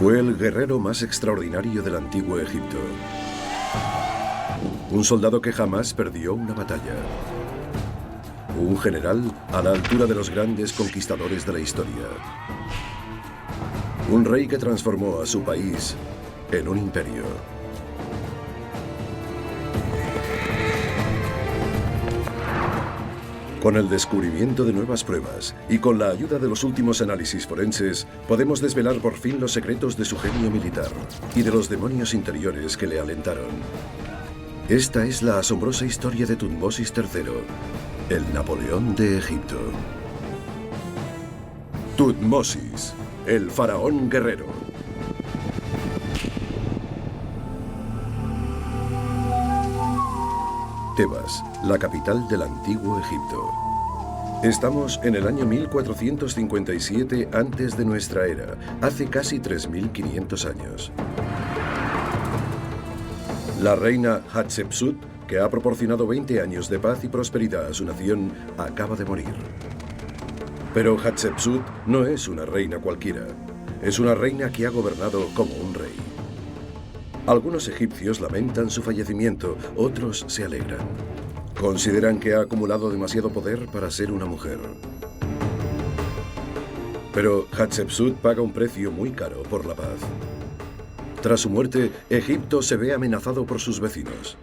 Fue el guerrero más extraordinario del antiguo Egipto. Un soldado que jamás perdió una batalla. Un general a la altura de los grandes conquistadores de la historia. Un rey que transformó a su país en un imperio. Con el descubrimiento de nuevas pruebas y con la ayuda de los últimos análisis forenses, podemos desvelar por fin los secretos de su genio militar y de los demonios interiores que le alentaron. Esta es la asombrosa historia de Tutmosis III, el Napoleón de Egipto. Tutmosis, el faraón guerrero. Tebas, la capital del antiguo Egipto. Estamos en el año 1457 antes de nuestra era, hace casi 3.500 años. La reina Hatshepsut, que ha proporcionado 20 años de paz y prosperidad a su nación, acaba de morir. Pero Hatshepsut no es una reina cualquiera. Es una reina que ha gobernado como un rey. Algunos egipcios lamentan su fallecimiento, otros se alegran. Consideran que ha acumulado demasiado poder para ser una mujer. Pero Hatshepsut paga un precio muy caro por la paz. Tras su muerte, Egipto se ve amenazado por sus vecinos.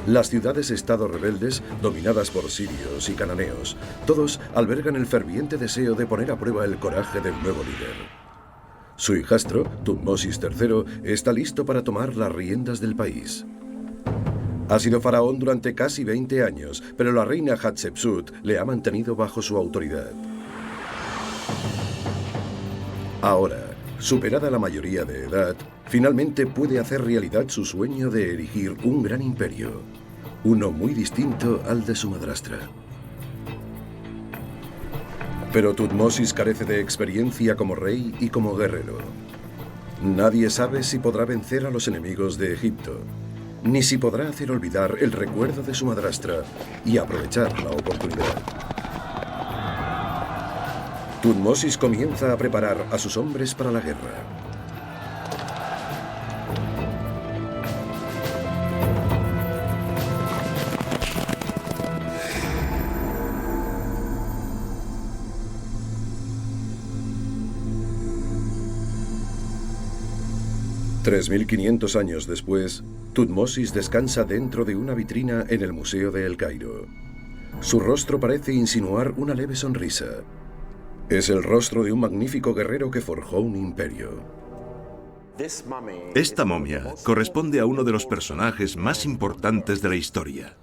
Las ciudades-estado rebeldes, dominadas por sirios y cananeos, todos albergan el ferviente deseo de poner a prueba el coraje del nuevo líder. Su hijastro, Tutmosis III, está listo para tomar las riendas del país. Ha sido faraón durante casi 20 años, pero la reina Hatshepsut le ha mantenido bajo su autoridad. Ahora, superada la mayoría de edad, finalmente puede hacer realidad su sueño de erigir un gran imperio, uno muy distinto al de su madrastra. Pero Tutmosis carece de experiencia como rey y como guerrero. Nadie sabe si podrá vencer a los enemigos de Egipto, ni si podrá hacer olvidar el recuerdo de su madrastra y aprovechar la oportunidad. Tutmosis comienza a preparar a sus hombres para la guerra. $3.500 años después, Tutmosis descansa dentro de una vitrina en el Museo de El Cairo. Su rostro parece insinuar una leve sonrisa. Es el rostro de un magnífico guerrero que forjó un imperio. Esta momia corresponde a uno de los personajes más importantes de la historia.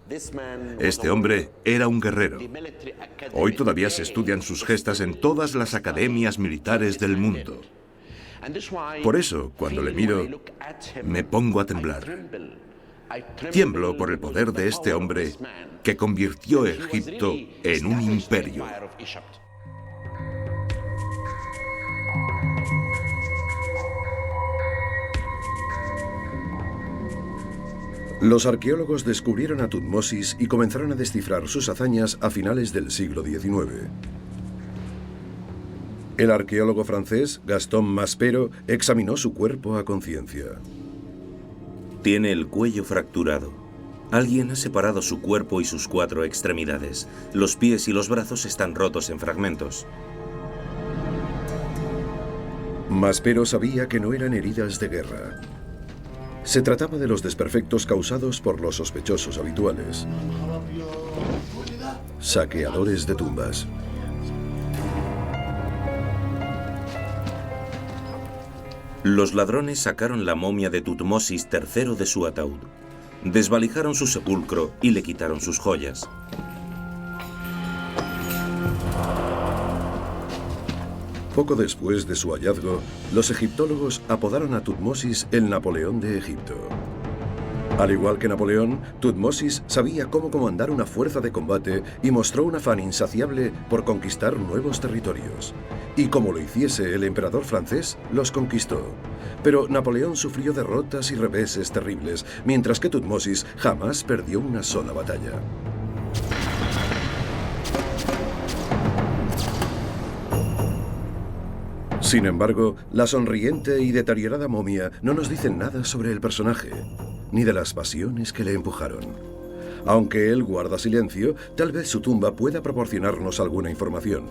Este hombre era un guerrero. Hoy todavía se estudian sus gestas en todas las academias militares del mundo. Por eso, cuando le miro, me pongo a temblar. Tiemblo por el poder de este hombre que convirtió Egipto en un imperio. Los arqueólogos descubrieron a Tutmosis y comenzaron a descifrar sus hazañas a finales del siglo XIX. El arqueólogo francés Gaston Maspero examinó su cuerpo a conciencia. Tiene el cuello fracturado. Alguien ha separado su cuerpo y sus 4 extremidades. Los pies y los brazos están rotos en fragmentos. Maspero sabía que no eran heridas de guerra. Se trataba de los desperfectos causados por los sospechosos habituales. Saqueadores de tumbas. Los ladrones sacaron la momia de Tutmosis III de su ataúd. Desvalijaron su sepulcro y le quitaron sus joyas. Poco después de su hallazgo, los egiptólogos apodaron a Tutmosis el Napoleón de Egipto. Al igual que Napoleón, Tutmosis sabía cómo comandar una fuerza de combate y mostró un afán insaciable por conquistar nuevos territorios. Y como lo hiciese el emperador francés, los conquistó. Pero Napoleón sufrió derrotas y reveses terribles, mientras que Tutmosis jamás perdió una sola batalla. Sin embargo, la sonriente y deteriorada momia no nos dice nada sobre el personaje, ni de las pasiones que le empujaron. Aunque él guarda silencio, tal vez su tumba pueda proporcionarnos alguna información.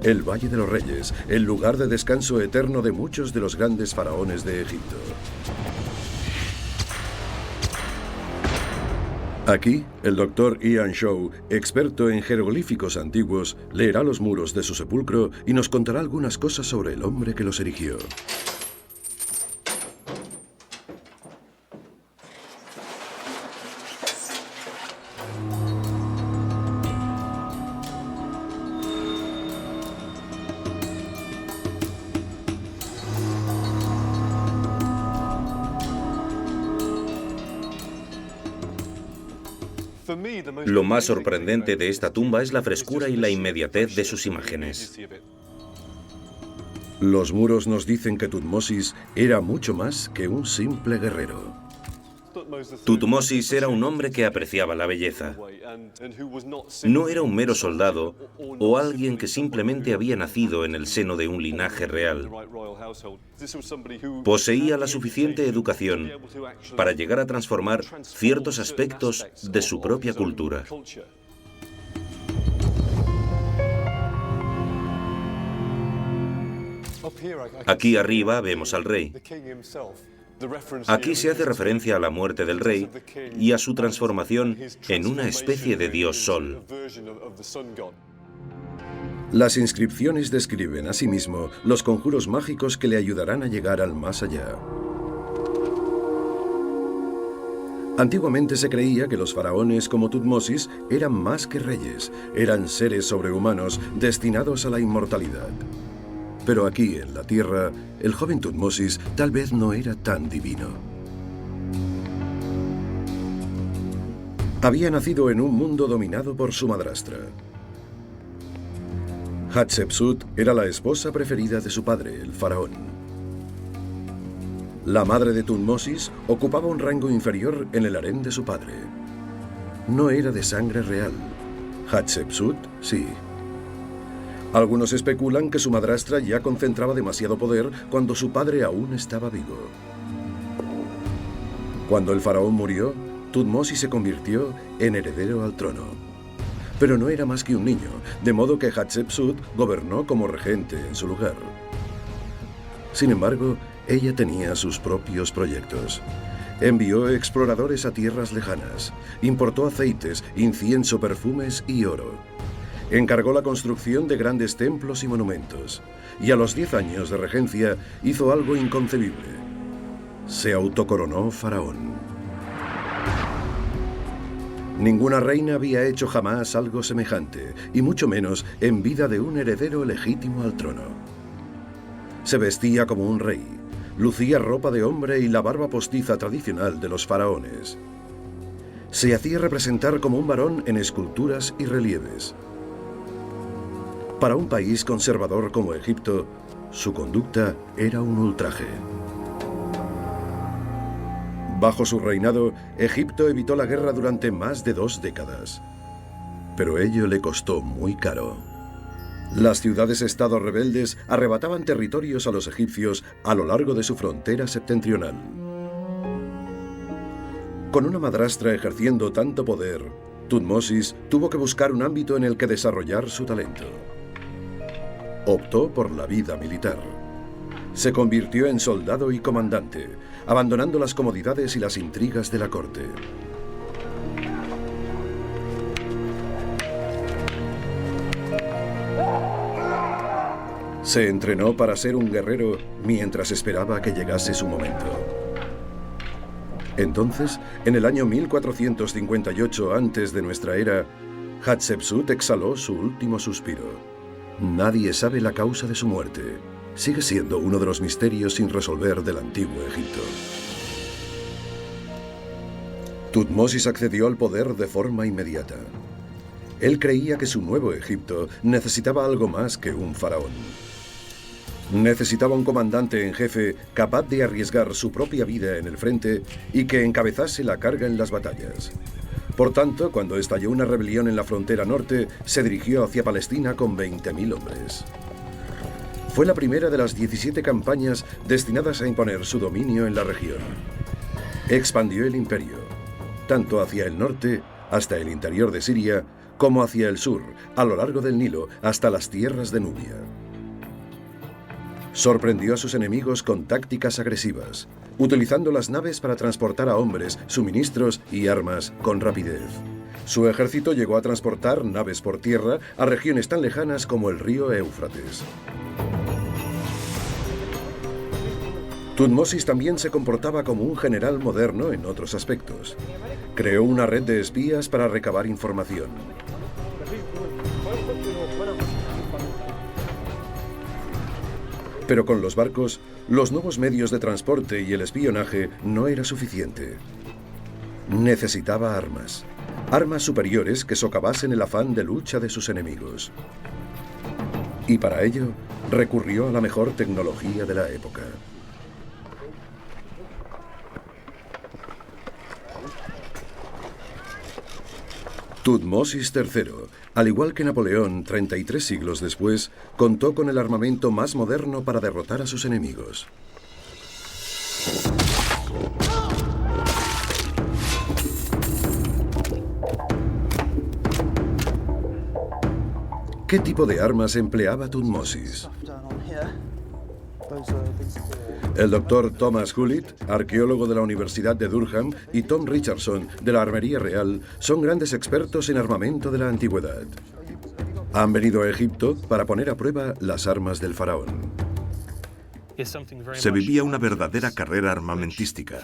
El Valle de los Reyes, el lugar de descanso eterno de muchos de los grandes faraones de Egipto. Aquí, el Dr. Ian Shaw, experto en jeroglíficos antiguos, leerá los muros de su sepulcro y nos contará algunas cosas sobre el hombre que los erigió. Lo más sorprendente de esta tumba es la frescura y la inmediatez de sus imágenes. Los muros nos dicen que Tutmosis era mucho más que un simple guerrero. Tutmosis era un hombre que apreciaba la belleza. No era un mero soldado o alguien que simplemente había nacido en el seno de un linaje real. Poseía la suficiente educación para llegar a transformar ciertos aspectos de su propia cultura. Aquí arriba vemos al rey. Aquí se hace referencia a la muerte del rey y a su transformación en una especie de dios sol. Las inscripciones describen asimismo los conjuros mágicos que le ayudarán a llegar al más allá. Antiguamente se creía que los faraones como Tutmosis eran más que reyes, eran seres sobrehumanos destinados a la inmortalidad. Pero aquí, en la Tierra, el joven Tutmosis tal vez no era tan divino. Había nacido en un mundo dominado por su madrastra. Hatshepsut era la esposa preferida de su padre, el faraón. La madre de Tutmosis ocupaba un rango inferior en el harén de su padre. No era de sangre real. Hatshepsut, sí. Algunos especulan que su madrastra ya concentraba demasiado poder cuando su padre aún estaba vivo. Cuando el faraón murió, Tutmosis se convirtió en heredero al trono. Pero no era más que un niño, de modo que Hatshepsut gobernó como regente en su lugar. Sin embargo, ella tenía sus propios proyectos. Envió exploradores a tierras lejanas, importó aceites, incienso, perfumes y oro. Encargó la construcción de grandes templos y monumentos, y a los 10 años de regencia hizo algo inconcebible. Se autocoronó faraón. Ninguna reina había hecho jamás algo semejante, y mucho menos en vida de un heredero legítimo al trono. Se vestía como un rey, lucía ropa de hombre y la barba postiza tradicional de los faraones. Se hacía representar como un varón en esculturas y relieves. Para un país conservador como Egipto, su conducta era un ultraje. Bajo su reinado, Egipto evitó la guerra durante más de 2 décadas. Pero ello le costó muy caro. Las ciudades-estado rebeldes arrebataban territorios a los egipcios a lo largo de su frontera septentrional. Con una madrastra ejerciendo tanto poder, Tutmosis tuvo que buscar un ámbito en el que desarrollar su talento. Optó por la vida militar. Se convirtió en soldado y comandante, abandonando las comodidades y las intrigas de la corte. Se entrenó para ser un guerrero mientras esperaba que llegase su momento. Entonces, en el año 1458 antes de nuestra era, Hatshepsut exhaló su último suspiro. Nadie sabe la causa de su muerte. Sigue siendo uno de los misterios sin resolver del antiguo Egipto. Tutmosis accedió al poder de forma inmediata. Él creía que su nuevo Egipto necesitaba algo más que un faraón. Necesitaba un comandante en jefe capaz de arriesgar su propia vida en el frente y que encabezase la carga en las batallas. Por tanto, cuando estalló una rebelión en la frontera norte, se dirigió hacia Palestina con 20.000 hombres. Fue la primera de las 17 campañas destinadas a imponer su dominio en la región. Expandió el imperio, tanto hacia el norte, hasta el interior de Siria, como hacia el sur, a lo largo del Nilo, hasta las tierras de Nubia. Sorprendió a sus enemigos con tácticas agresivas, utilizando las naves para transportar a hombres, suministros y armas con rapidez. Su ejército llegó a transportar naves por tierra a regiones tan lejanas como el río Éufrates. Tutmosis también se comportaba como un general moderno en otros aspectos. Creó una red de espías para recabar información. Pero con los barcos, los nuevos medios de transporte y el espionaje no era suficiente. Necesitaba armas. Armas superiores que socavasen el afán de lucha de sus enemigos. Y para ello, recurrió a la mejor tecnología de la época. Tutmosis III, al igual que Napoleón 33 siglos después, contó con el armamento más moderno para derrotar a sus enemigos. ¿Qué tipo de armas empleaba Tutmosis? El doctor Thomas Hulett, arqueólogo de la Universidad de Durham, y Tom Richardson, de la Armería Real, son grandes expertos en armamento de la antigüedad. Han venido a Egipto para poner a prueba las armas del faraón. Se vivía una verdadera carrera armamentística.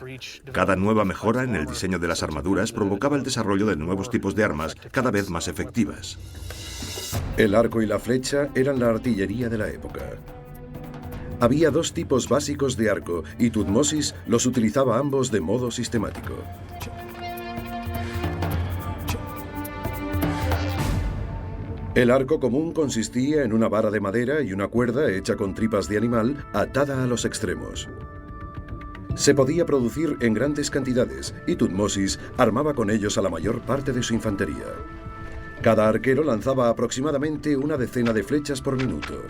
Cada nueva mejora en el diseño de las armaduras provocaba el desarrollo de nuevos tipos de armas cada vez más efectivas. El arco y la flecha eran la artillería de la época. Había dos tipos básicos de arco y Tutmosis los utilizaba ambos de modo sistemático. El arco común consistía en una vara de madera y una cuerda hecha con tripas de animal atada a los extremos. Se podía producir en grandes cantidades y Tutmosis armaba con ellos a la mayor parte de su infantería. Cada arquero lanzaba aproximadamente una decena de flechas por minuto.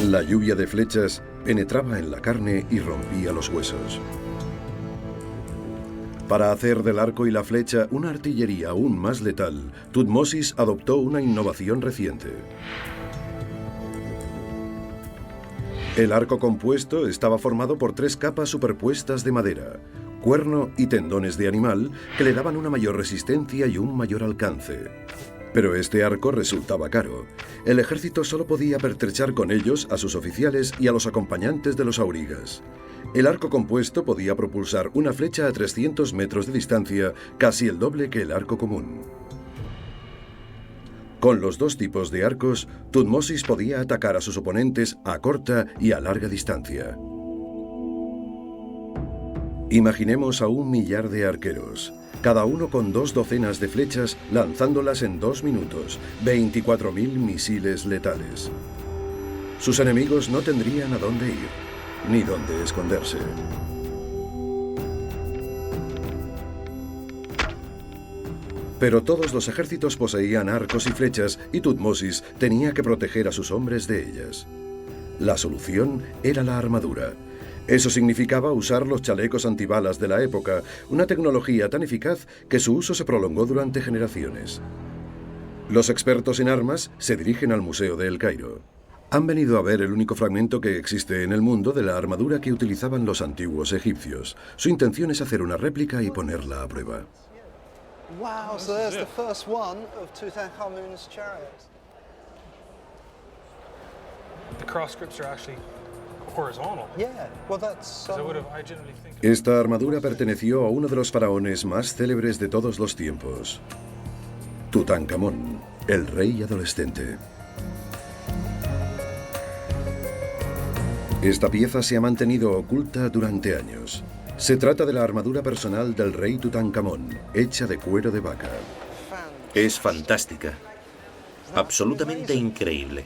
La lluvia de flechas penetraba en la carne y rompía los huesos. Para hacer del arco y la flecha una artillería aún más letal, Tutmosis adoptó una innovación reciente. El arco compuesto estaba formado por 3 capas superpuestas de madera, cuerno y tendones de animal que le daban una mayor resistencia y un mayor alcance. Pero este arco resultaba caro. El ejército solo podía pertrechar con ellos a sus oficiales y a los acompañantes de los aurigas. El arco compuesto podía propulsar una flecha a 300 metros de distancia, casi el doble que el arco común. Con los dos tipos de arcos, Tutmosis podía atacar a sus oponentes a corta y a larga distancia. Imaginemos a 1 millar de arqueros, cada uno con 2 docenas de flechas lanzándolas en 2 minutos, 24.000 misiles letales. Sus enemigos no tendrían a dónde ir, ni dónde esconderse. Pero todos los ejércitos poseían arcos y flechas y Tutmosis tenía que proteger a sus hombres de ellas. La solución era la armadura. Eso significaba usar los chalecos antibalas de la época, una tecnología tan eficaz que su uso se prolongó durante generaciones. Los expertos en armas se dirigen al Museo de El Cairo. Han venido a ver el único fragmento que existe en el mundo de la armadura que utilizaban los antiguos egipcios. Su intención es hacer una réplica y ponerla a prueba. Wow, so there's the first one of Tutankhamun's chariots. The cross grips are actually horizontal. Yeah, well that's... Esta armadura perteneció a uno de los faraones más célebres de todos los tiempos, Tutankamón, el rey adolescente. Esta pieza se ha mantenido oculta durante años. Se trata de la armadura personal del rey Tutankamón, hecha de cuero de vaca. Es fantástica, absolutamente increíble.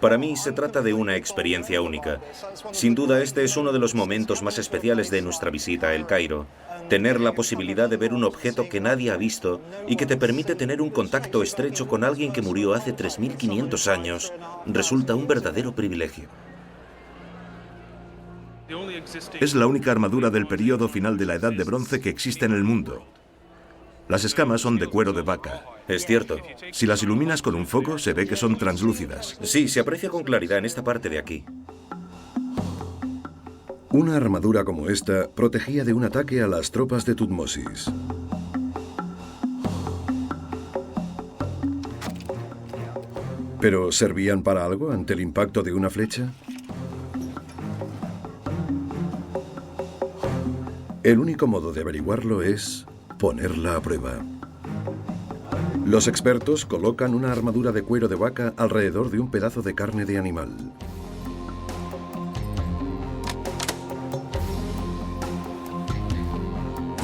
Para mí se trata de una experiencia única. Sin duda, este es uno de los momentos más especiales de nuestra visita a El Cairo. Tener la posibilidad de ver un objeto que nadie ha visto y que te permite tener un contacto estrecho con alguien que murió hace 3.500 años resulta un verdadero privilegio. Es la única armadura del período final de la Edad de Bronce que existe en el mundo. Las escamas son de cuero de vaca. Es cierto. Si las iluminas con un foco, se ve que son translúcidas. Sí, se aprecia con claridad en esta parte de aquí. Una armadura como esta protegía de un ataque a las tropas de Tutmosis. ¿Pero servían para algo ante el impacto de una flecha? El único modo de averiguarlo es ponerla a prueba. Los expertos colocan una armadura de cuero de vaca alrededor de un pedazo de carne de animal.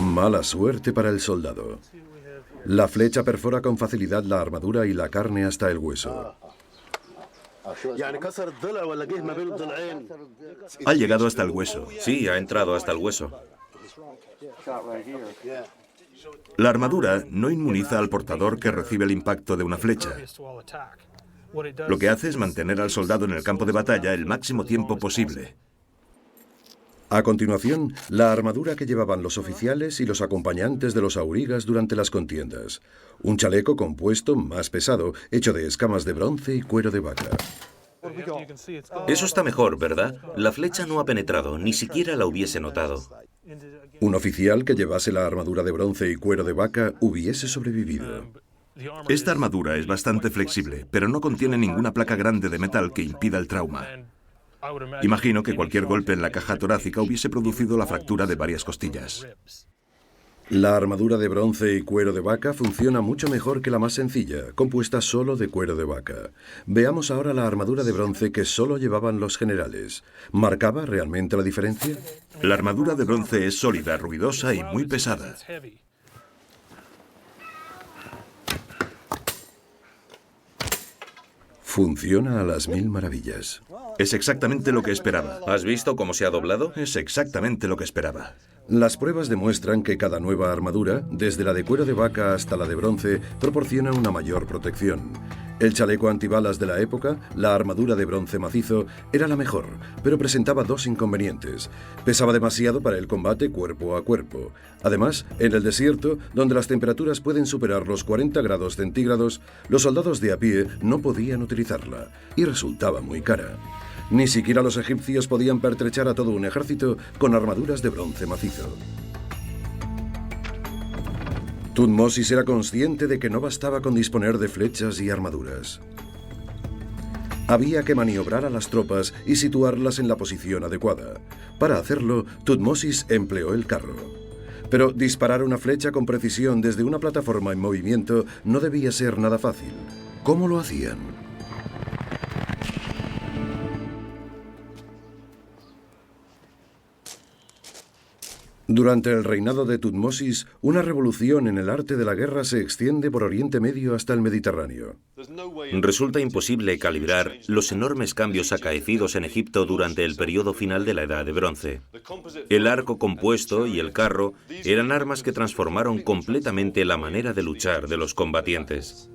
Mala suerte para el soldado. La flecha perfora con facilidad la armadura y la carne hasta el hueso. Ha llegado hasta el hueso. Sí, ha entrado hasta el hueso. La armadura no inmuniza al portador que recibe el impacto de una flecha. Lo que hace es mantener al soldado en el campo de batalla el máximo tiempo posible. A continuación, la armadura que llevaban los oficiales y los acompañantes de los aurigas durante las contiendas. Un chaleco compuesto más pesado, hecho de escamas de bronce y cuero de vaca. Eso está mejor, ¿verdad? La flecha no ha penetrado, ni siquiera la hubiese notado. Un oficial que llevase la armadura de bronce y cuero de vaca hubiese sobrevivido. Esta armadura es bastante flexible, pero no contiene ninguna placa grande de metal que impida el trauma. Imagino que cualquier golpe en la caja torácica hubiese producido la fractura de varias costillas. La armadura de bronce y cuero de vaca funciona mucho mejor que la más sencilla, compuesta solo de cuero de vaca. Veamos ahora la armadura de bronce que solo llevaban los generales. ¿Marcaba realmente la diferencia? La armadura de bronce es sólida, ruidosa y muy pesada. Funciona a las mil maravillas. Es exactamente lo que esperaba. ¿Has visto cómo se ha doblado? Es exactamente lo que esperaba. Las pruebas demuestran que cada nueva armadura, desde la de cuero de vaca hasta la de bronce, proporciona una mayor protección. El chaleco antibalas de la época, la armadura de bronce macizo, era la mejor, pero presentaba dos inconvenientes. Pesaba demasiado para el combate cuerpo a cuerpo. Además, en el desierto, donde las temperaturas pueden superar los 40 grados centígrados, los soldados de a pie no podían utilizarla, y resultaba muy cara. Ni siquiera los egipcios podían pertrechar a todo un ejército con armaduras de bronce macizo. Tutmosis era consciente de que no bastaba con disponer de flechas y armaduras. Había que maniobrar a las tropas y situarlas en la posición adecuada. Para hacerlo, Tutmosis empleó el carro. Pero disparar una flecha con precisión desde una plataforma en movimiento no debía ser nada fácil. ¿Cómo lo hacían? Durante el reinado de Tutmosis, una revolución en el arte de la guerra se extiende por Oriente Medio hasta el Mediterráneo. Resulta imposible calibrar los enormes cambios acaecidos en Egipto durante el periodo final de la Edad de Bronce. El arco compuesto y el carro eran armas que transformaron completamente la manera de luchar de los combatientes.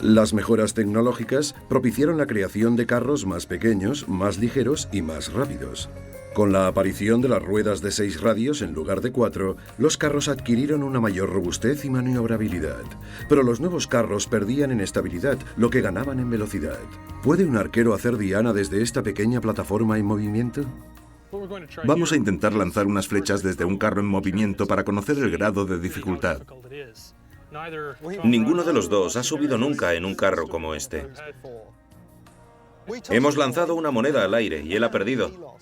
Las mejoras tecnológicas propiciaron la creación de carros más pequeños, más ligeros y más rápidos. Con la aparición de las ruedas de 6 radios en lugar de 4, los carros adquirieron una mayor robustez y maniobrabilidad. Pero los nuevos carros perdían en estabilidad, lo que ganaban en velocidad. ¿Puede un arquero hacer diana desde esta pequeña plataforma en movimiento? Vamos a intentar lanzar unas flechas desde un carro en movimiento para conocer el grado de dificultad. Ninguno de los dos ha subido nunca en un carro como este. Hemos lanzado una moneda al aire y él ha perdido.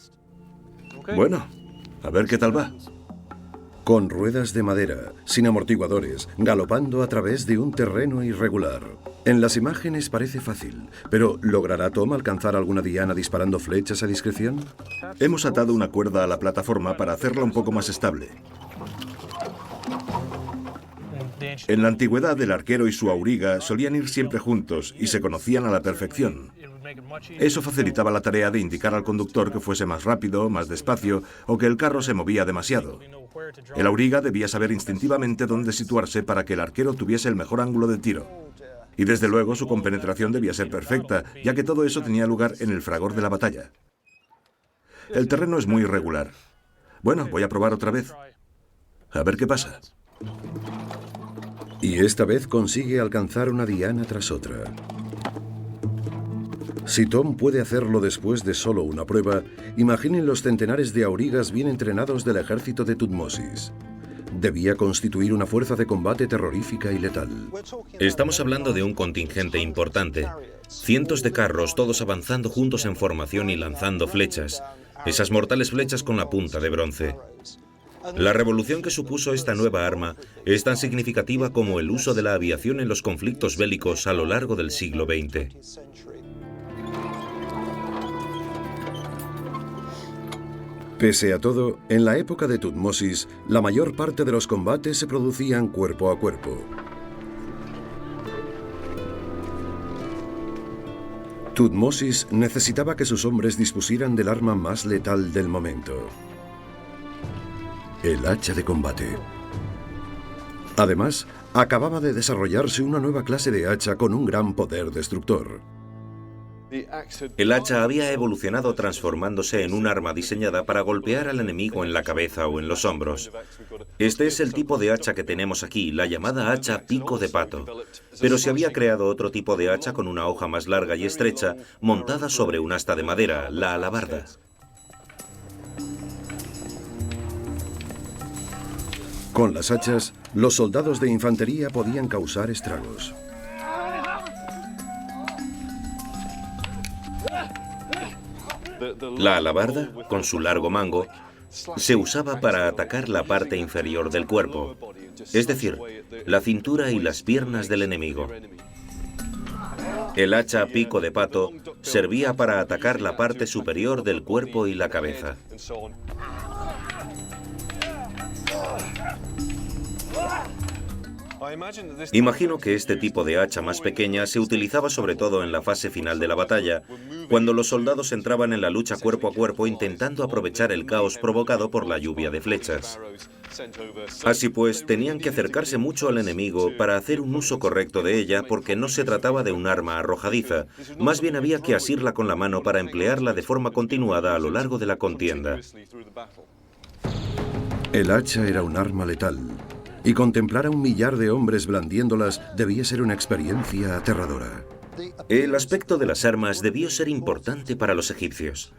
Bueno, a ver qué tal va. Con ruedas de madera, sin amortiguadores, galopando a través de un terreno irregular. En las imágenes parece fácil, pero ¿logrará Tom alcanzar alguna diana disparando flechas a discreción? Hemos atado una cuerda a la plataforma para hacerla un poco más estable. En la antigüedad, el arquero y su auriga solían ir siempre juntos y se conocían a la perfección. Eso facilitaba la tarea de indicar al conductor que fuese más rápido, más despacio o que el carro se movía demasiado. El auriga debía saber instintivamente dónde situarse para que el arquero tuviese el mejor ángulo de tiro. Y desde luego su compenetración debía ser perfecta, ya que todo eso tenía lugar en el fragor de la batalla. El terreno es muy irregular. Bueno, voy a probar otra vez. A ver qué pasa. Y esta vez consigue alcanzar una diana tras otra. Si Tom puede hacerlo después de solo una prueba, imaginen los centenares de aurigas bien entrenados del ejército de Tutmosis. Debía constituir una fuerza de combate terrorífica y letal. Estamos hablando de un contingente importante. Cientos de carros, todos avanzando juntos en formación y lanzando flechas. Esas mortales flechas con la punta de bronce. La revolución que supuso esta nueva arma es tan significativa como el uso de la aviación en los conflictos bélicos a lo largo del siglo XX. Pese a todo, en la época de Tutmosis, la mayor parte de los combates se producían cuerpo a cuerpo. Tutmosis necesitaba que sus hombres dispusieran del arma más letal del momento: el hacha de combate. Además, acababa de desarrollarse una nueva clase de hacha con un gran poder destructor. El hacha había evolucionado transformándose en un arma diseñada para golpear al enemigo en la cabeza o en los hombros. Este es el tipo de hacha que tenemos aquí, la llamada hacha pico de pato. Pero se había creado otro tipo de hacha con una hoja más larga y estrecha, montada sobre un asta de madera, la alabarda. Con las hachas, los soldados de infantería podían causar estragos. La alabarda, con su largo mango, se usaba para atacar la parte inferior del cuerpo, es decir, la cintura y las piernas del enemigo. El hacha pico de pato servía para atacar la parte superior del cuerpo y la cabeza. Imagino que este tipo de hacha más pequeña se utilizaba sobre todo en la fase final de la batalla, cuando los soldados entraban en la lucha cuerpo a cuerpo intentando aprovechar el caos provocado por la lluvia de flechas. Así pues, tenían que acercarse mucho al enemigo para hacer un uso correcto de ella, porque no se trataba de un arma arrojadiza, más bien había que asirla con la mano para emplearla de forma continuada a lo largo de la contienda. El hacha era un arma letal, y contemplar a 1 millar de hombres blandiéndolas debía ser una experiencia aterradora. El aspecto de las armas debió ser importante para los egipcios.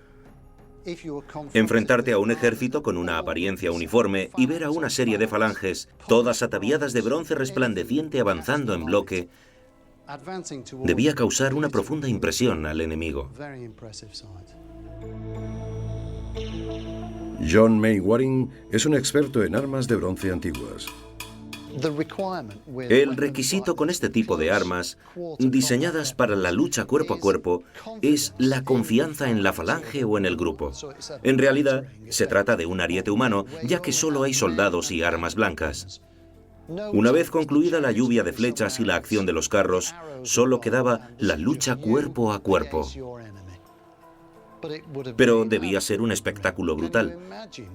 Enfrentarte a un ejército con una apariencia uniforme y ver a una serie de falanges, todas ataviadas de bronce resplandeciente avanzando en bloque, debía causar una profunda impresión al enemigo. John Mainwaring es un experto en armas de bronce antiguas. El requisito con este tipo de armas, diseñadas para la lucha cuerpo a cuerpo, es la confianza en la falange o en el grupo. En realidad, se trata de un ariete humano, ya que solo hay soldados y armas blancas. Una vez concluida la lluvia de flechas y la acción de los carros, solo quedaba la lucha cuerpo a cuerpo. Pero debía ser un espectáculo brutal.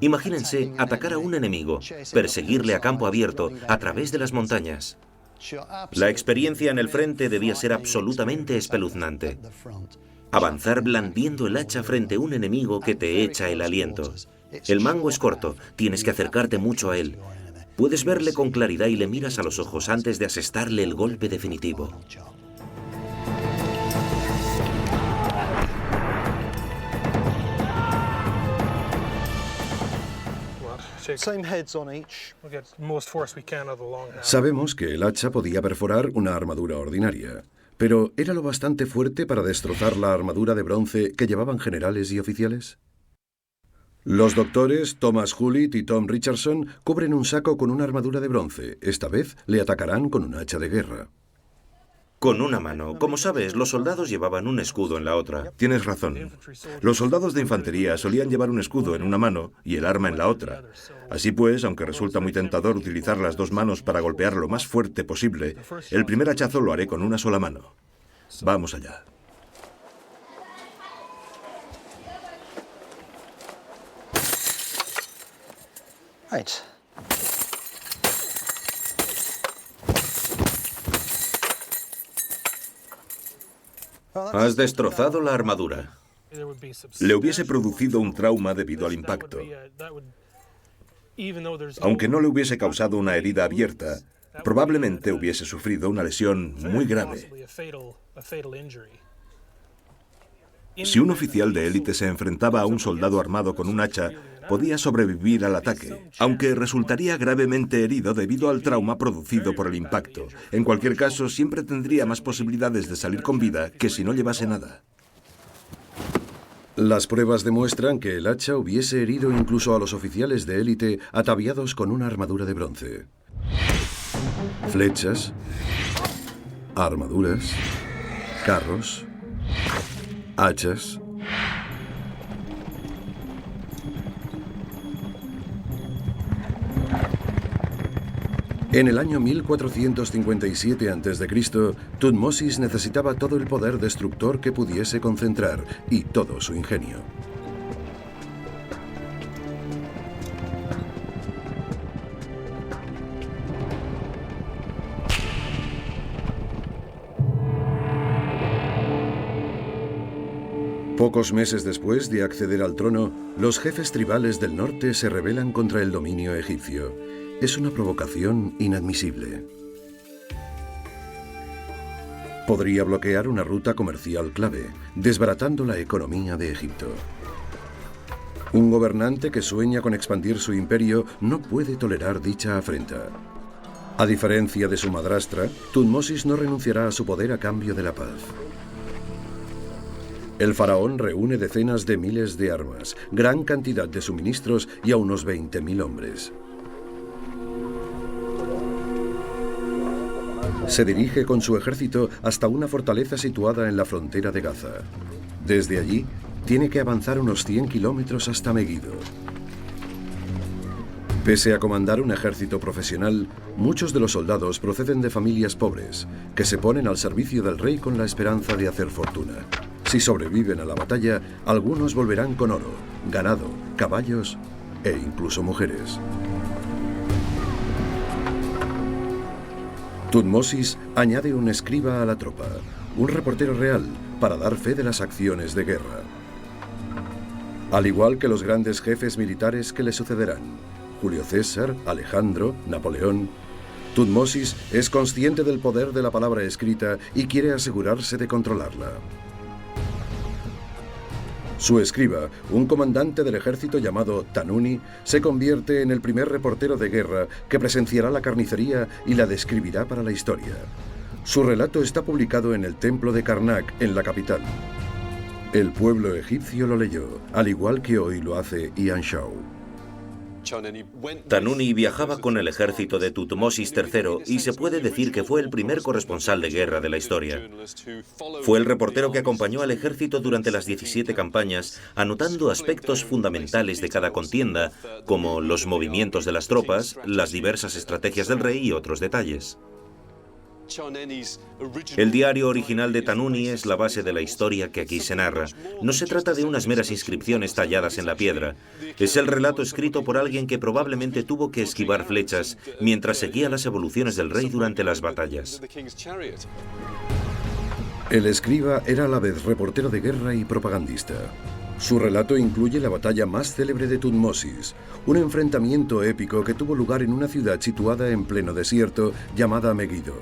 Imagínense atacar a un enemigo, perseguirle a campo abierto, a través de las montañas. La experiencia en el frente debía ser absolutamente espeluznante. Avanzar blandiendo el hacha frente a un enemigo que te echa el aliento. El mango es corto, tienes que acercarte mucho a él. Puedes verle con claridad y le miras a los ojos antes de asestarle el golpe definitivo. Sabemos que el hacha podía perforar una armadura ordinaria, pero ¿era lo bastante fuerte para destrozar la armadura de bronce que llevaban generales y oficiales? Los doctores Thomas Hullett y Tom Richardson cubren un saco con una armadura de bronce. Esta vez le atacarán con un hacha de guerra. Con una mano. Como sabes, los soldados llevaban un escudo en la otra. Tienes razón. Los soldados de infantería solían llevar un escudo en una mano y el arma en la otra. Así pues, aunque resulta muy tentador utilizar las dos manos para golpear lo más fuerte posible, el primer hachazo lo haré con una sola mano. Vamos allá. Right. Has destrozado la armadura. Le hubiese producido un trauma debido al impacto. Aunque no le hubiese causado una herida abierta, probablemente hubiese sufrido una lesión muy grave. Si un oficial de élite se enfrentaba a un soldado armado con un hacha, podía sobrevivir al ataque, aunque resultaría gravemente herido debido al trauma producido por el impacto. En cualquier caso, siempre tendría más posibilidades de salir con vida que si no llevase nada. Las pruebas demuestran que el hacha hubiese herido incluso a los oficiales de élite ataviados con una armadura de bronce. Flechas, armaduras, carros, hachas. En el año 1457 a.C., Tutmosis necesitaba todo el poder destructor que pudiese concentrar y todo su ingenio. Pocos meses después de acceder al trono, los jefes tribales del norte se rebelan contra el dominio egipcio. Es una provocación inadmisible. Podría bloquear una ruta comercial clave, desbaratando la economía de Egipto. Un gobernante que sueña con expandir su imperio no puede tolerar dicha afrenta. A diferencia de su madrastra, Tutmosis no renunciará a su poder a cambio de la paz. El faraón reúne decenas de miles de armas, gran cantidad de suministros y a unos 20.000 hombres. Se dirige con su ejército hasta una fortaleza situada en la frontera de Gaza. Desde allí, tiene que avanzar unos 100 kilómetros hasta Megido. Pese a comandar un ejército profesional, muchos de los soldados proceden de familias pobres, que se ponen al servicio del rey con la esperanza de hacer fortuna. Si sobreviven a la batalla, algunos volverán con oro, ganado, caballos e incluso mujeres. Tutmosis añade un escriba a la tropa, un reportero real, para dar fe de las acciones de guerra. Al igual que los grandes jefes militares que le sucederán, Julio César, Alejandro, Napoleón, Tutmosis es consciente del poder de la palabra escrita y quiere asegurarse de controlarla. Su escriba, un comandante del ejército llamado Tanuni, se convierte en el primer reportero de guerra que presenciará la carnicería y la describirá para la historia. Su relato está publicado en el templo de Karnak, en la capital. El pueblo egipcio lo leyó, al igual que hoy lo hace Ian Shaw. Tanuni viajaba con el ejército de Tutmosis III y se puede decir que fue el primer corresponsal de guerra de la historia. Fue el reportero que acompañó al ejército durante las 17 campañas, anotando aspectos fundamentales de cada contienda, como los movimientos de las tropas, las diversas estrategias del rey y otros detalles. El diario original de Tanuni es la base de la historia que aquí se narra. No se trata de unas meras inscripciones talladas en la piedra. Es el relato escrito por alguien que probablemente tuvo que esquivar flechas mientras seguía las evoluciones del rey durante las batallas. El escriba era a la vez reportero de guerra y propagandista. Su relato incluye la batalla más célebre de Tutmosis, un enfrentamiento épico que tuvo lugar en una ciudad situada en pleno desierto llamada Megido.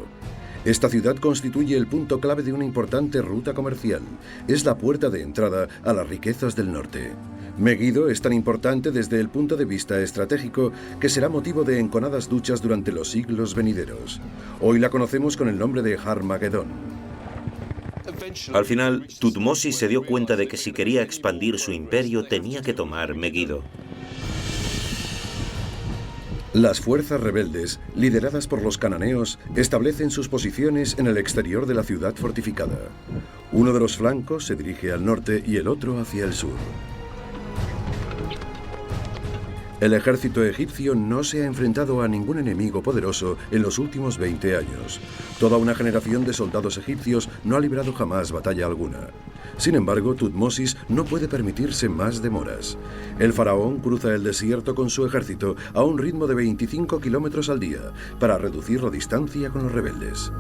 Esta ciudad constituye el punto clave de una importante ruta comercial. Es la puerta de entrada a las riquezas del norte. Megido es tan importante desde el punto de vista estratégico que será motivo de enconadas luchas durante los siglos venideros. Hoy la conocemos con el nombre de Harmagedón. Al final, Tutmosis se dio cuenta de que si quería expandir su imperio tenía que tomar Megido. Las fuerzas rebeldes, lideradas por los cananeos, establecen sus posiciones en el exterior de la ciudad fortificada. Uno de los flancos se dirige al norte y el otro hacia el sur. El ejército egipcio no se ha enfrentado a ningún enemigo poderoso en los últimos 20 años. Toda una generación de soldados egipcios no ha librado jamás batalla alguna. Sin embargo, Tutmosis no puede permitirse más demoras. El faraón cruza el desierto con su ejército a un ritmo de 25 kilómetros al día para reducir la distancia con los rebeldes.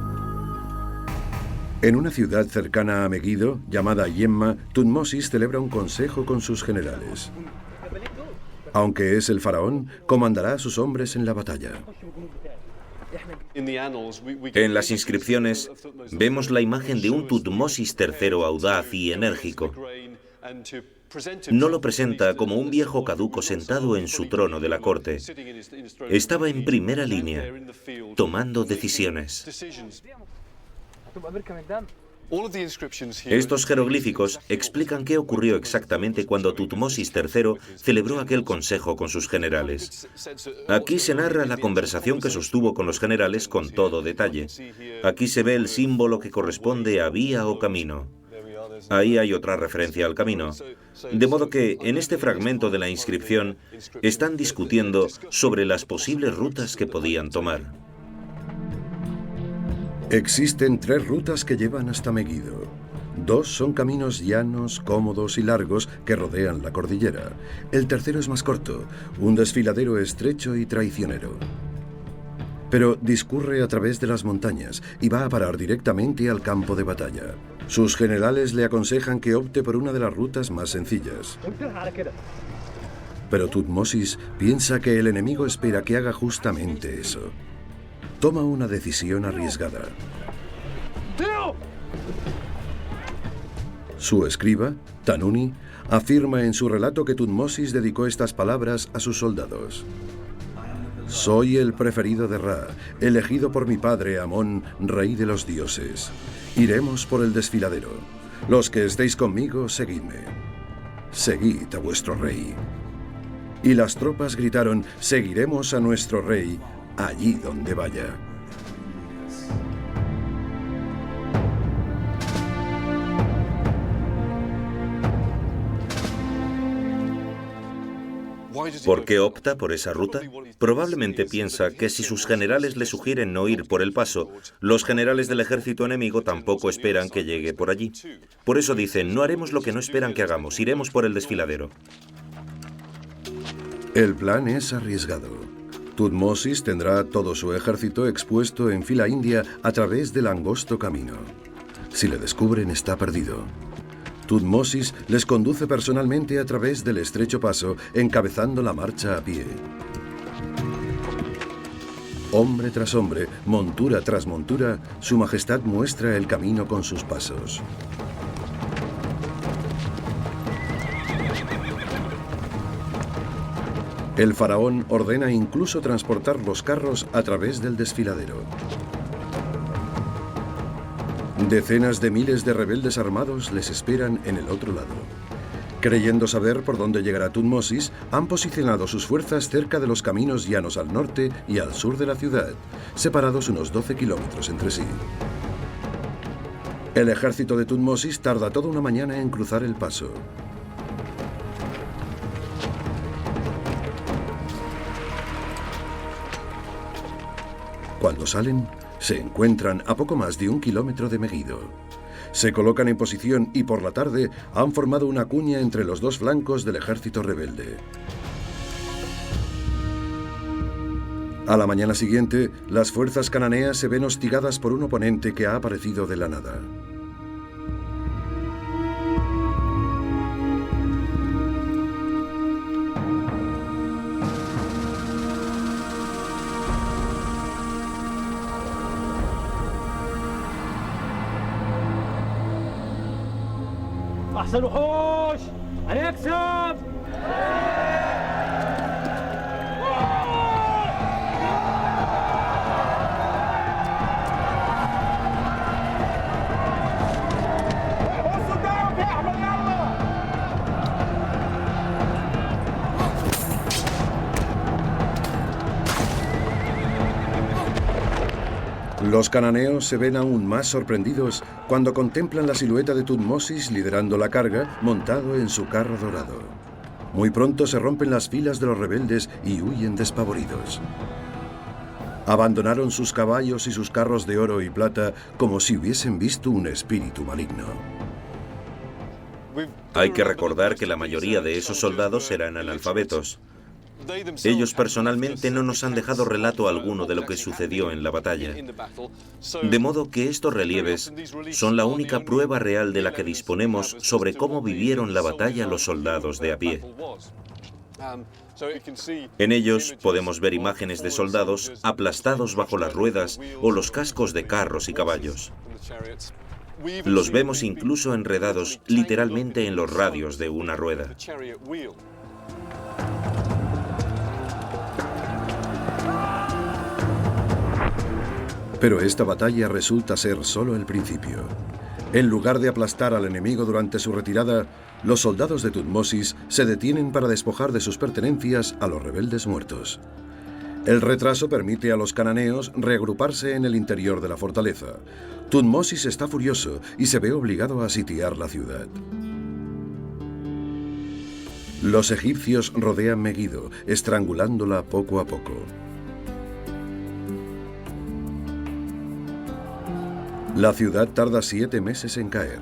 En una ciudad cercana a Megido, llamada Yemma, Tutmosis celebra un consejo con sus generales. Aunque es el faraón, comandará a sus hombres en la batalla. En las inscripciones vemos la imagen de un Tutmosis III audaz y enérgico. No lo presenta como un viejo caduco sentado en su trono de la corte. Estaba en primera línea, tomando decisiones. Estos jeroglíficos explican qué ocurrió exactamente cuando Tutmosis III celebró aquel consejo con sus generales. Aquí se narra la conversación que sostuvo con los generales con todo detalle. Aquí se ve el símbolo que corresponde a vía o camino. Ahí hay otra referencia al camino. De modo que, en este fragmento de la inscripción, están discutiendo sobre las posibles rutas que podían tomar. Existen 3 rutas que llevan hasta Megido. 2 son caminos llanos, cómodos y largos que rodean la cordillera. El tercero es más corto, un desfiladero estrecho y traicionero. Pero discurre a través de las montañas y va a parar directamente al campo de batalla. Sus generales le aconsejan que opte por una de las rutas más sencillas. Pero Tutmosis piensa que el enemigo espera que haga justamente eso. Toma una decisión arriesgada. Su escriba, Tanuni, afirma en su relato que Tutmosis dedicó estas palabras a sus soldados. Soy el preferido de Ra, elegido por mi padre Amón, rey de los dioses. Iremos por el desfiladero. Los que estéis conmigo, seguidme. Seguid a vuestro rey. Y las tropas gritaron, seguiremos a nuestro rey, allí donde vaya. ¿Por qué opta por esa ruta? Probablemente piensa que si sus generales le sugieren no ir por el paso, los generales del ejército enemigo tampoco esperan que llegue por allí. Por eso dicen, no haremos lo que no esperan que hagamos, iremos por el desfiladero. El plan es arriesgado. Tutmosis tendrá todo su ejército expuesto en fila india a través del angosto camino. Si le descubren, está perdido. Tutmosis les conduce personalmente a través del estrecho paso, encabezando la marcha a pie. Hombre tras hombre, montura tras montura, su majestad muestra el camino con sus pasos. El faraón ordena incluso transportar los carros a través del desfiladero. Decenas de miles de rebeldes armados les esperan en el otro lado. Creyendo saber por dónde llegará Tutmosis, han posicionado sus fuerzas cerca de los caminos llanos al norte y al sur de la ciudad, separados unos 12 kilómetros entre sí. El ejército de Tutmosis tarda toda una mañana en cruzar el paso. Cuando salen, se encuentran a poco más de 1 kilómetro de Megido. Se colocan en posición y por la tarde han formado una cuña entre los 2 flancos del ejército rebelde. A la mañana siguiente, las fuerzas cananeas se ven hostigadas por un oponente que ha aparecido de la nada. أحسن وحوش هنكسب. Los cananeos se ven aún más sorprendidos cuando contemplan la silueta de Tutmosis liderando la carga, montado en su carro dorado. Muy pronto se rompen las filas de los rebeldes y huyen despavoridos. Abandonaron sus caballos y sus carros de oro y plata como si hubiesen visto un espíritu maligno. Hay que recordar que la mayoría de esos soldados eran analfabetos. Ellos personalmente no nos han dejado relato alguno de lo que sucedió en la batalla. De modo que estos relieves son la única prueba real de la que disponemos sobre cómo vivieron la batalla los soldados de a pie. En ellos podemos ver imágenes de soldados aplastados bajo las ruedas o los cascos de carros y caballos. Los vemos incluso enredados literalmente en los radios de una rueda. Pero esta batalla resulta ser solo el principio. En lugar de aplastar al enemigo durante su retirada, los soldados de Tutmosis se detienen para despojar de sus pertenencias a los rebeldes muertos. El retraso permite a los cananeos reagruparse en el interior de la fortaleza. Tutmosis está furioso y se ve obligado a sitiar la ciudad. Los egipcios rodean Megido, estrangulándola poco a poco. La ciudad tarda 7 meses en caer.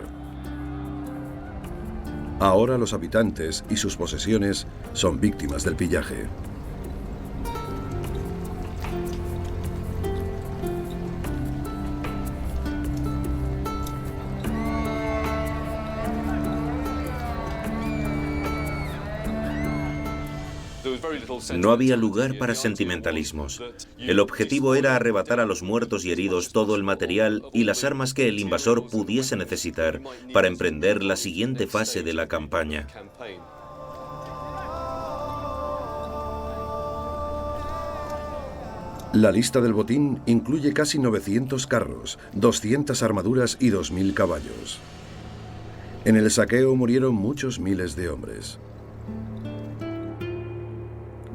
Ahora los habitantes y sus posesiones son víctimas del pillaje. No había lugar para sentimentalismos. El objetivo era arrebatar a los muertos y heridos todo el material y las armas que el invasor pudiese necesitar para emprender la siguiente fase de la campaña. La lista del botín incluye casi 900 carros, 200 armaduras y 2000 caballos. En el saqueo murieron muchos miles de hombres.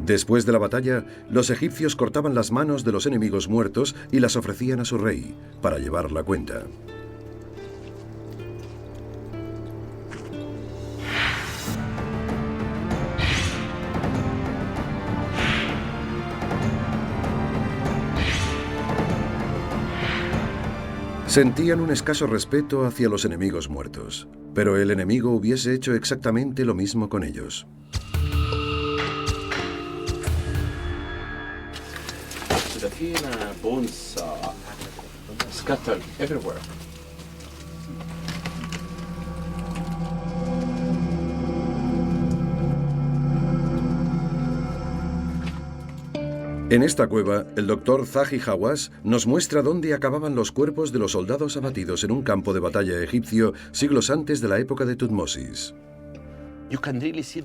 Después de la batalla, los egipcios cortaban las manos de los enemigos muertos y las ofrecían a su rey para llevar la cuenta. Sentían un escaso respeto hacia los enemigos muertos, pero el enemigo hubiese hecho exactamente lo mismo con ellos. Bones scattered everywhere. En esta cueva, el doctor Zahi Hawass nos muestra dónde acababan los cuerpos de los soldados abatidos en un campo de batalla egipcio siglos antes de la época de Tutmosis.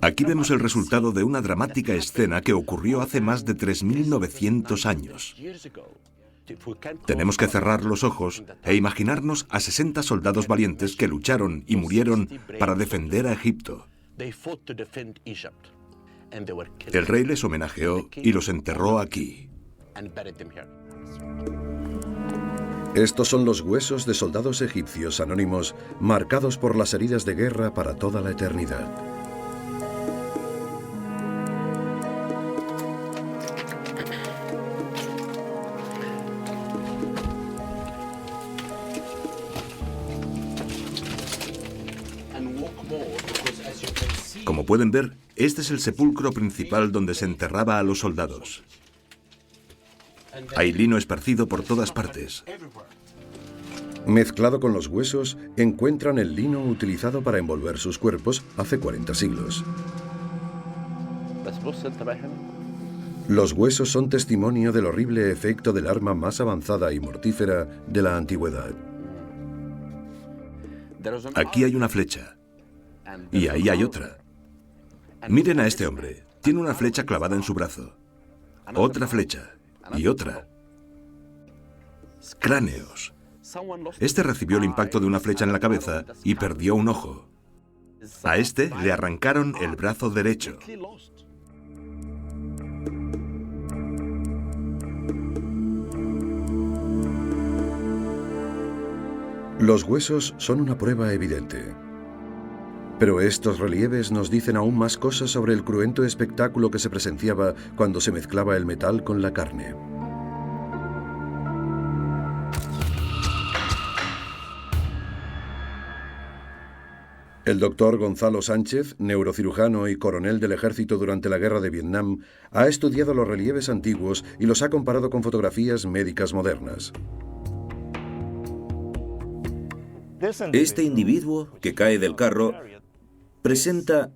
Aquí vemos el resultado de una dramática escena que ocurrió hace más de 3.900 años. Tenemos que cerrar los ojos e imaginarnos a 60 soldados valientes que lucharon y murieron para defender a Egipto. El rey les homenajeó y los enterró aquí. Estos son los huesos de soldados egipcios anónimos marcados por las heridas de guerra para toda la eternidad. Como pueden ver, este es el sepulcro principal donde se enterraba a los soldados. Hay lino esparcido por todas partes. Mezclado con los huesos, encuentran el lino utilizado para envolver sus cuerpos hace 40 siglos. Los huesos son testimonio del horrible efecto del arma más avanzada y mortífera de la antigüedad. Aquí hay una flecha. Y ahí hay otra. Miren a este hombre. Tiene una flecha clavada en su brazo. Otra flecha. Y otra. Cráneos. Este recibió el impacto de una flecha en la cabeza y perdió un ojo. A este le arrancaron el brazo derecho. Los huesos son una prueba evidente. Pero estos relieves nos dicen aún más cosas sobre el cruento espectáculo que se presenciaba cuando se mezclaba el metal con la carne. El doctor Gonzalo Sánchez, neurocirujano y coronel del ejército durante la guerra de Vietnam, ha estudiado los relieves antiguos y los ha comparado con fotografías médicas modernas. Este individuo que cae del carro presenta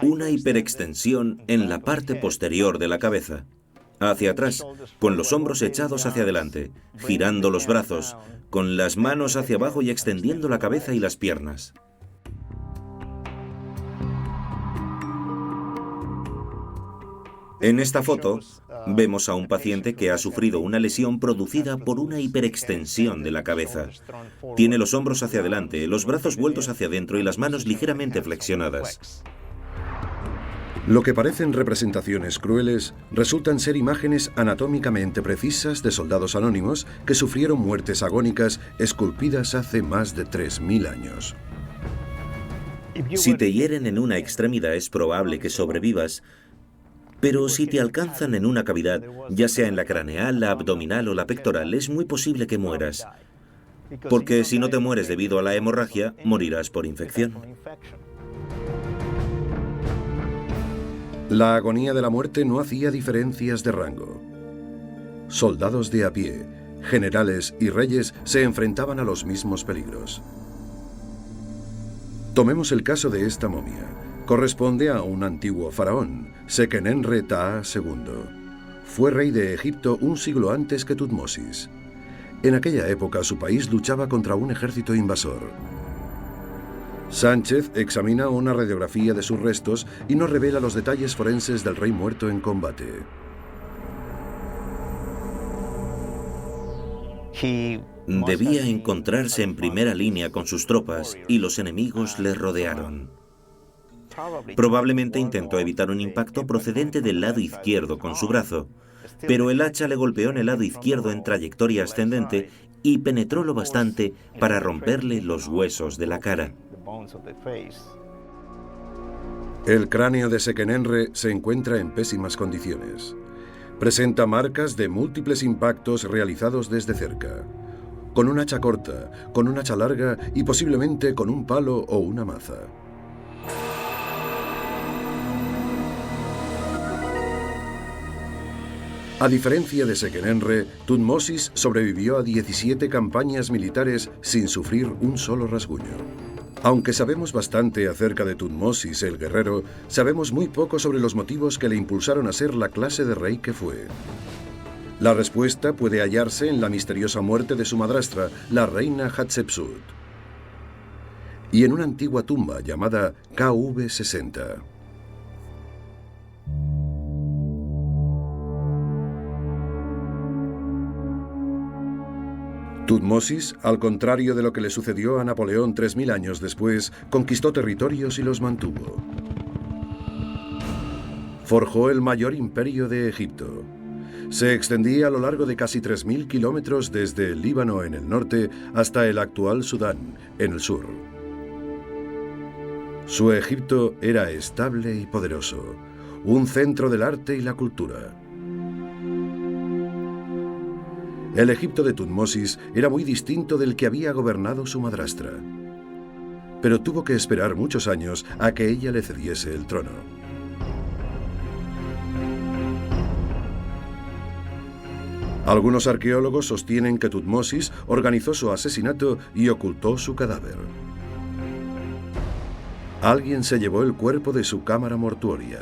una hiperextensión en la parte posterior de la cabeza, hacia atrás, con los hombros echados hacia adelante, girando los brazos, con las manos hacia abajo y extendiendo la cabeza y las piernas. En esta foto vemos a un paciente que ha sufrido una lesión producida por una hiperextensión de la cabeza. Tiene los hombros hacia adelante, los brazos vueltos hacia adentro y las manos ligeramente flexionadas. Lo que parecen representaciones crueles resultan ser imágenes anatómicamente precisas de soldados anónimos que sufrieron muertes agónicas esculpidas hace más de 3.000 años. Si te hieren en una extremidad es probable que sobrevivas, pero si te alcanzan en una cavidad, ya sea en la craneal, la abdominal o la pectoral, es muy posible que mueras. Porque si no te mueres debido a la hemorragia, morirás por infección. La agonía de la muerte no hacía diferencias de rango. Soldados de a pie, generales y reyes se enfrentaban a los mismos peligros. Tomemos el caso de esta momia. Corresponde a un antiguo faraón, Seqenenre Taa II. Fue rey de Egipto un siglo antes que Tutmosis. En aquella época su país luchaba contra un ejército invasor. Sánchez examina una radiografía de sus restos y nos revela los detalles forenses del rey muerto en combate. Debía encontrarse en primera línea con sus tropas y los enemigos le rodearon. Probablemente intentó evitar un impacto procedente del lado izquierdo con su brazo, pero el hacha le golpeó en el lado izquierdo en trayectoria ascendente y penetró lo bastante para romperle los huesos de la cara. El cráneo de Seqenenre se encuentra en pésimas condiciones. Presenta marcas de múltiples impactos realizados desde cerca, con un hacha corta, con un hacha larga y posiblemente con un palo o una maza. A diferencia de Seqenenre, Tutmosis sobrevivió a 17 campañas militares sin sufrir un solo rasguño. Aunque sabemos bastante acerca de Tutmosis el guerrero, sabemos muy poco sobre los motivos que le impulsaron a ser la clase de rey que fue. La respuesta puede hallarse en la misteriosa muerte de su madrastra, la reina Hatshepsut, y en una antigua tumba llamada KV-60. Tutmosis, al contrario de lo que le sucedió a Napoleón 3.000 años después, conquistó territorios y los mantuvo. Forjó el mayor imperio de Egipto. Se extendía a lo largo de casi 3.000 kilómetros desde el Líbano en el norte hasta el actual Sudán, en el sur. Su Egipto era estable y poderoso, un centro del arte y la cultura. El Egipto de Tutmosis era muy distinto del que había gobernado su madrastra, pero tuvo que esperar muchos años a que ella le cediese el trono. Algunos arqueólogos sostienen que Tutmosis organizó su asesinato y ocultó su cadáver. Alguien se llevó el cuerpo de su cámara mortuoria.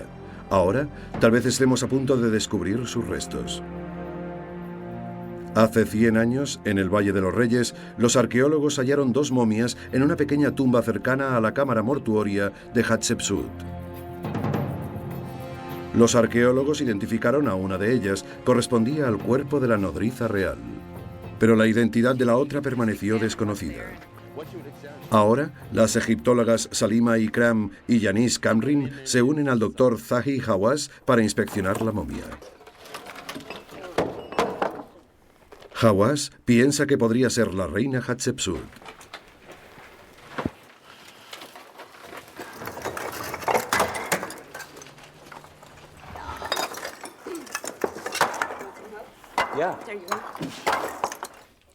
Ahora, tal vez estemos a punto de descubrir sus restos. Hace 100 años, en el Valle de los Reyes, los arqueólogos hallaron 2 momias en una pequeña tumba cercana a la cámara mortuoria de Hatshepsut. Los arqueólogos identificaron a una de ellas, correspondía al cuerpo de la nodriza real, pero la identidad de la otra permaneció desconocida. Ahora, las egiptólogas Salima Ikram y Yanis Kamrin se unen al doctor Zahi Hawass para inspeccionar la momia. Hawass piensa que podría ser la reina Hatshepsut.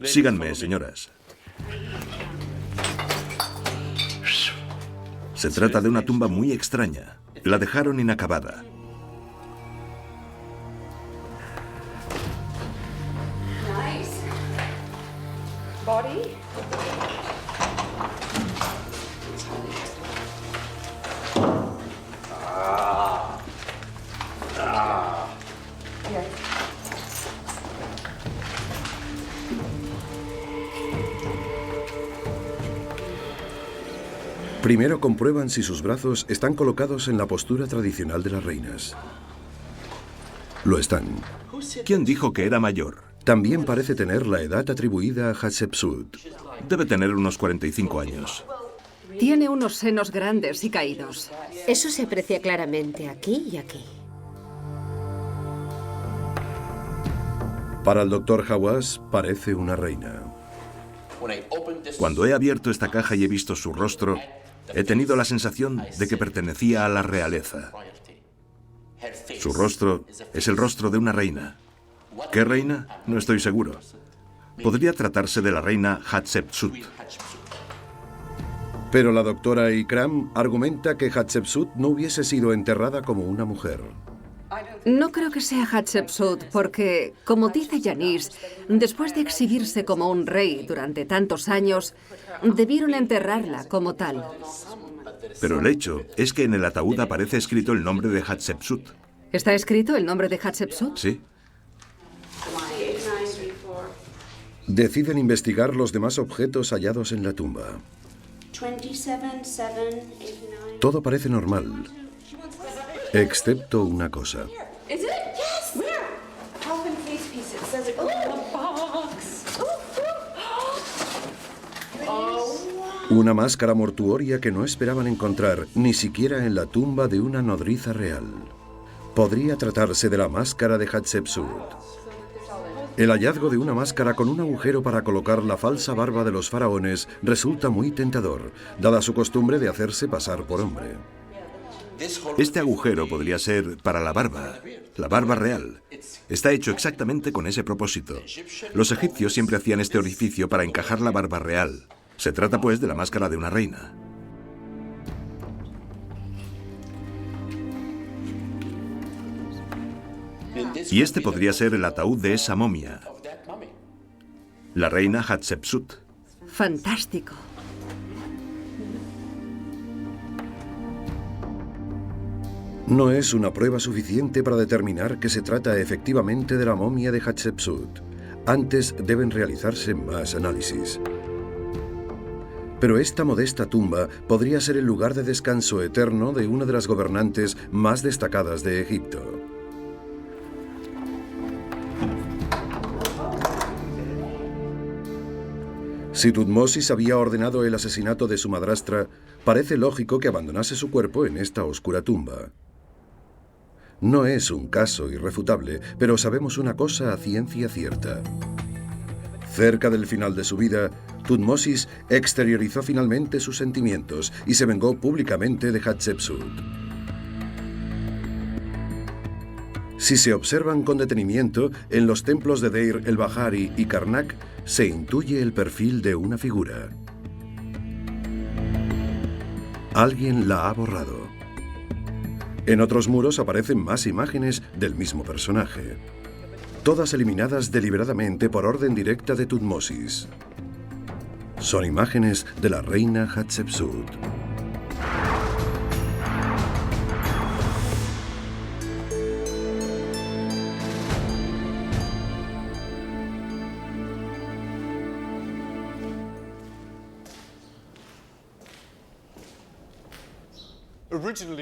Síganme, señoras. Se trata de una tumba muy extraña. La dejaron inacabada. Primero comprueban si sus brazos están colocados en la postura tradicional de las reinas. Lo están. ¿Quién dijo que era mayor? También parece tener la edad atribuida a Hatshepsut. Debe tener unos 45 años. Tiene unos senos grandes y caídos. Eso se aprecia claramente aquí y aquí. Para el Dr. Hawass, parece una reina. Cuando he abierto esta caja y he visto su rostro, he tenido la sensación de que pertenecía a la realeza. Su rostro es el rostro de una reina. ¿Qué reina? No estoy seguro. Podría tratarse de la reina Hatshepsut. Pero la doctora Ikram argumenta que Hatshepsut no hubiese sido enterrada como una mujer. No creo que sea Hatshepsut porque, como dice Janice, después de exhibirse como un rey durante tantos años, debieron enterrarla como tal. Pero el hecho es que en el ataúd aparece escrito el nombre de Hatshepsut. ¿Está escrito el nombre de Hatshepsut? Sí. Deciden investigar los demás objetos hallados en la tumba. Todo parece normal, excepto una cosa. Una máscara mortuoria que no esperaban encontrar ni siquiera en la tumba de una nodriza real. Podría tratarse de la máscara de Hatshepsut. El hallazgo de una máscara con un agujero para colocar la falsa barba de los faraones resulta muy tentador, dada su costumbre de hacerse pasar por hombre. Este agujero podría ser para la barba real. Está hecho exactamente con ese propósito. Los egipcios siempre hacían este orificio para encajar la barba real. Se trata, pues, de la máscara de una reina. Y este podría ser el ataúd de esa momia, la reina Hatshepsut. Fantástico. No es una prueba suficiente para determinar que se trata efectivamente de la momia de Hatshepsut. Antes deben realizarse más análisis. Pero esta modesta tumba podría ser el lugar de descanso eterno de una de las gobernantes más destacadas de Egipto. Si Tutmosis había ordenado el asesinato de su madrastra, parece lógico que abandonase su cuerpo en esta oscura tumba. No es un caso irrefutable, pero sabemos una cosa a ciencia cierta. Cerca del final de su vida, Tutmosis exteriorizó finalmente sus sentimientos y se vengó públicamente de Hatshepsut. Si se observan con detenimiento, en los templos de Deir el-Bahari y Karnak se intuye el perfil de una figura. Alguien la ha borrado. En otros muros aparecen más imágenes del mismo personaje, todas eliminadas deliberadamente por orden directa de Tutmosis. Son imágenes de la reina Hatshepsut.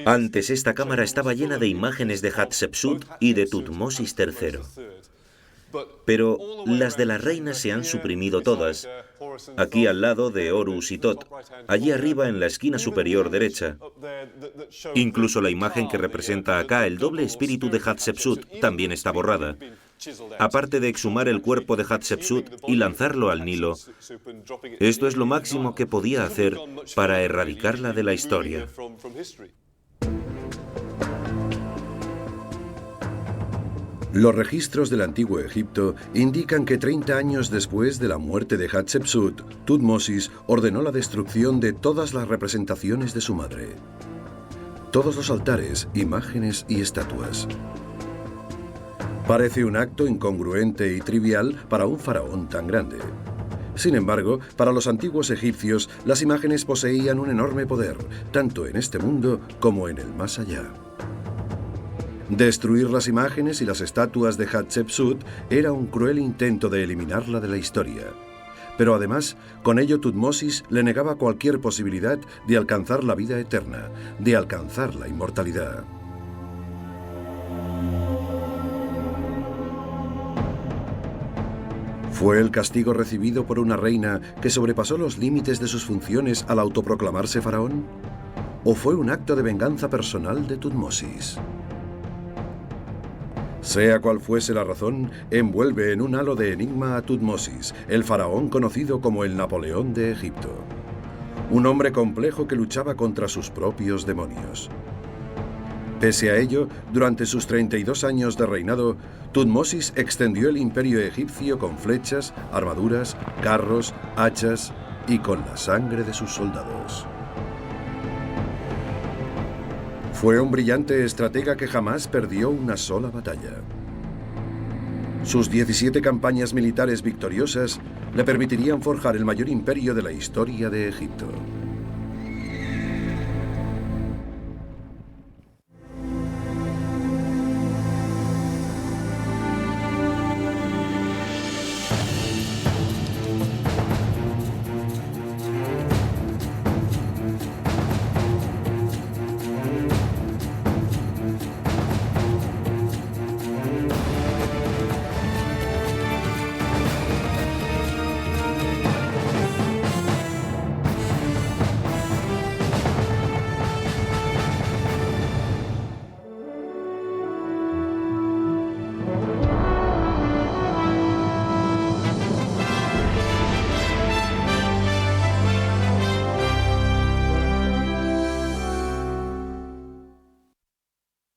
Antes esta cámara estaba llena de imágenes de Hatshepsut y de Tutmosis III. Pero las de la reina se han suprimido todas. Aquí al lado de Horus y Tot, allí arriba en la esquina superior derecha. Incluso la imagen que representa acá el doble espíritu de Hatshepsut también está borrada. Aparte de exhumar el cuerpo de Hatshepsut y lanzarlo al Nilo, esto es lo máximo que podía hacer para erradicarla de la historia. Los registros del antiguo Egipto indican que 30 años después de la muerte de Hatshepsut, Tutmosis ordenó la destrucción de todas las representaciones de su madre. Todos los altares, imágenes y estatuas. Parece un acto incongruente y trivial para un faraón tan grande. Sin embargo, para los antiguos egipcios, las imágenes poseían un enorme poder, tanto en este mundo como en el más allá. Destruir las imágenes y las estatuas de Hatshepsut era un cruel intento de eliminarla de la historia. Pero además, con ello Tutmosis le negaba cualquier posibilidad de alcanzar la vida eterna, de alcanzar la inmortalidad. ¿Fue el castigo recibido por una reina que sobrepasó los límites de sus funciones al autoproclamarse faraón? ¿O fue un acto de venganza personal de Tutmosis? Sea cual fuese la razón, envuelve en un halo de enigma a Tutmosis, el faraón conocido como el Napoleón de Egipto. Un hombre complejo que luchaba contra sus propios demonios. Pese a ello, durante sus 32 años de reinado, Tutmosis extendió el imperio egipcio con flechas, armaduras, carros, hachas y con la sangre de sus soldados. Fue un brillante estratega que jamás perdió una sola batalla. Sus 17 campañas militares victoriosas le permitirían forjar el mayor imperio de la historia de Egipto.